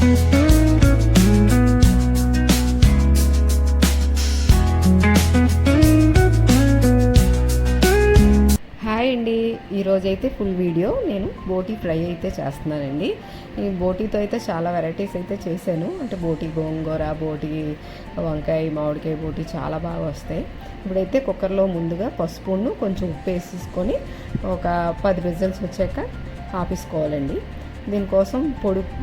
Hi అండి, ఈరోజైతే full video నేను బోటీ ఫ్రై అయితే చేస్తున్నానండి. ఈ బోటీతో అయితే చాలా వెరైటీస్ అయితే చేశాను. అంటే బోటీ గోంగూర, బోటీ వంకాయ, మామిడికాయ బోటీ చాలా బాగా వస్తాయి. ఇప్పుడైతే కుక్కర్లో ముందుగా పసుపును కొంచెం ఉప్పు వేసేసుకొని ఒక 10 విజిల్స్ వచ్చాక ఆపేసుకోవాలండి. దీనికోసం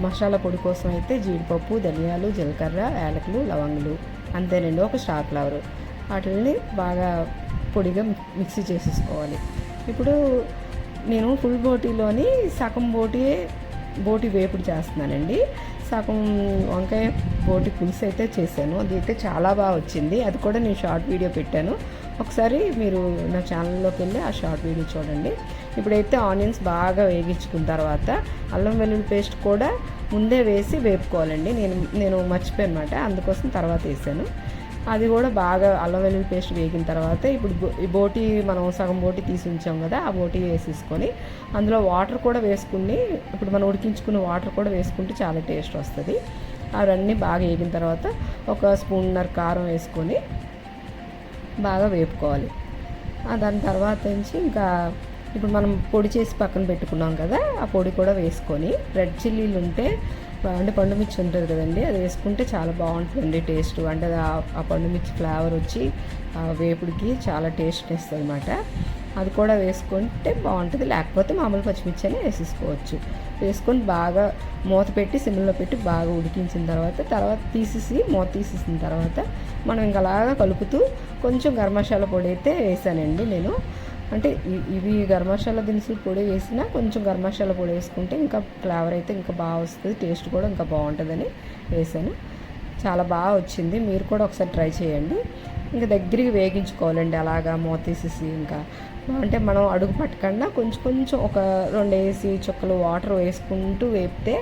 మసాలా పొడి కోసం అయితే జీడిపప్పు, ధనియాలు, జీలకర్ర, యాలకులు, లవంగులు అంతేనండి. ఒక స్టార్ ఫ్లవర్ వాటిని బాగా పొడిగా మిక్సీ చేసేసుకోవాలి. ఇప్పుడు నేను ఫుల్ బోటీలోని సగం బోటీ వేపుడు చేస్తున్నానండి. సగం వంకాయ బోటీ పులుసు అయితే చేశాను. అది అయితే చాలా బాగా వచ్చింది. అది కూడా నేను షార్ట్ వీడియో పెట్టాను. ఒకసారి మీరు నా ఛానల్లోకి వెళ్ళి ఆ షార్ట్ వీడియో చూడండి. ఇప్పుడైతే ఆనియన్స్ బాగా వేగించుకున్న తర్వాత అల్లం వెల్లుల్లి పేస్ట్ కూడా ముందే వేసి వేపుకోవాలండి. నేను మర్చిపోయాను అన్నమాట, అందుకోసం తర్వాత వేసాను. అది కూడా బాగా అల్లం వెల్లుల్లి పేస్ట్ వేగిన తర్వాత ఇప్పుడు ఈ బోటీ మనం సగం బోటీ తీసి ఉంచాం కదా, ఆ బోటీ వేసేసుకొని అందులో వాటర్ కూడా వేసుకుని ఇప్పుడు మనం ఉడికించుకున్న వాటర్ కూడా వేసుకుంటే చాలా టేస్ట్ వస్తుంది. అవన్నీ బాగా వేగిన తర్వాత ఒక స్పూన్నర కారం వేసుకొని బాగా వేపుకోవాలి. దాని తర్వాత నుంచి ఇంకా ఇప్పుడు మనం పొడి చేసి పక్కన పెట్టుకున్నాం కదా, ఆ పొడి కూడా వేసుకొని రెడ్ చిల్లీలు ఉంటే అంటే పండుమిర్చి ఉంటుంది కదండి, అది వేసుకుంటే చాలా బాగుంటుందండి టేస్ట్. అంటే ఆ పండుమిర్చి ఫ్లేవర్ వచ్చి వేపుడికి చాలా టేస్ట్ ఇస్తుంది అన్నమాట. అది కూడా వేసుకుంటే బాగుంటుంది. లేకపోతే మామూలు పచ్చిమిర్చి అని వేసేసుకోవచ్చు. వేసుకొని బాగా మూత పెట్టి సిమ్లో పెట్టి బాగా ఉడికించిన తర్వాత మూత తీసేసిన తర్వాత మనం ఇంకా అలాగా కలుపుతూ కొంచెం గరం మసాలా పొడి అయితే వేసానండి నేను. అంటే ఇవి గరం మసాలా దినుసులు పొడి వేసినా కొంచెం గరం మసాలా పొడి వేసుకుంటే ఇంకా ఫ్లేవర్ అయితే ఇంకా బాగా వస్తుంది, టేస్ట్ కూడా ఇంకా బాగుంటుందని వేసాను. చాలా బాగా వచ్చింది. మీరు కూడా ఒకసారి ట్రై చేయండి. ఇంకా దగ్గరికి వేగించుకోవాలండి అలాగా మూత తీసేసి. ఇంకా అంటే మనం అడుగు పట్టకుండా కొంచెం ఒక 2 వేసి చుక్కలు వాటర్ వేసుకుంటూ వేపితే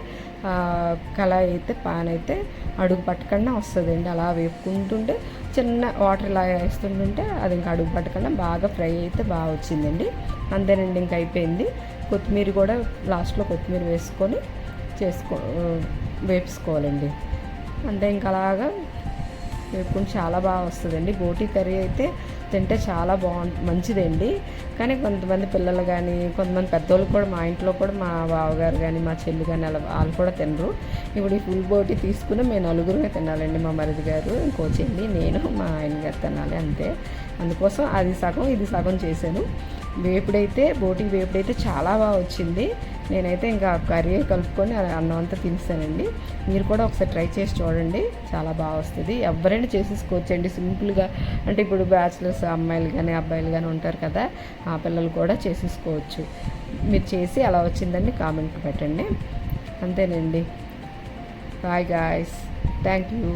కళాయి అయితే పాన్ అయితే అడుగు పట్టకుండా వస్తుందండి. అలా వేపుకుంటుంటే చిన్న వాటర్ ఇలా వేస్తుంటుంటే అది ఇంకా అడుగు పట్టకుండా బాగా ఫ్రై అయితే బాగా వచ్చిందండి. అంతేనండి, ఇంకా అయిపోయింది. కొత్తిమీర కూడా లాస్ట్లో కొత్తిమీర వేసుకొని వేపుకోవాలండి. అంటే ఇంకా అలాగా వేపుకుని చాలా బాగా వస్తుందండి. బోటీ కర్రీ అయితే తింటే చాలా మంచిదండి. కానీ కొంతమంది పిల్లలు కానీ కొంతమంది పెద్దోళ్ళు కూడా, మా ఇంట్లో కూడా మా బావగారు కానీ మా చెల్లి కానీ వాళ్ళు కూడా తినరు. ఇప్పుడు ఈ ఫుల్ బోటీ తీసుకుని మేము నలుగురుమే తినాలండి. మా మరిది గారు, ఇంకో చెల్లి, నేను, మా ఆయన గారు తినాలి అంతే. అందుకోసం అది సగం ఇది సగం చేశాను. బోటీ వేపుడైతే చాలా బాగా వచ్చింది. నేనైతే ఇంకా కర్రీ కలుపుకొని అన్నం అంతా తినేసానండి. మీరు కూడా ఒకసారి ట్రై చేసి చూడండి, చాలా బాగా వస్తుంది. ఎవరైనా చేసేసుకోవచ్చండి సింపుల్గా. అంటే ఇప్పుడు బ్యాచిలర్స్ అమ్మాయిలు కానీ అబ్బాయిలు కానీ ఉంటారు కదా, ఆ పిల్లలు కూడా చేసేసుకోవచ్చు. మీరు చేసి అలా వచ్చిందండి కామెంట్ పెట్టండి. అంతేనండి. Bye guys, thank you.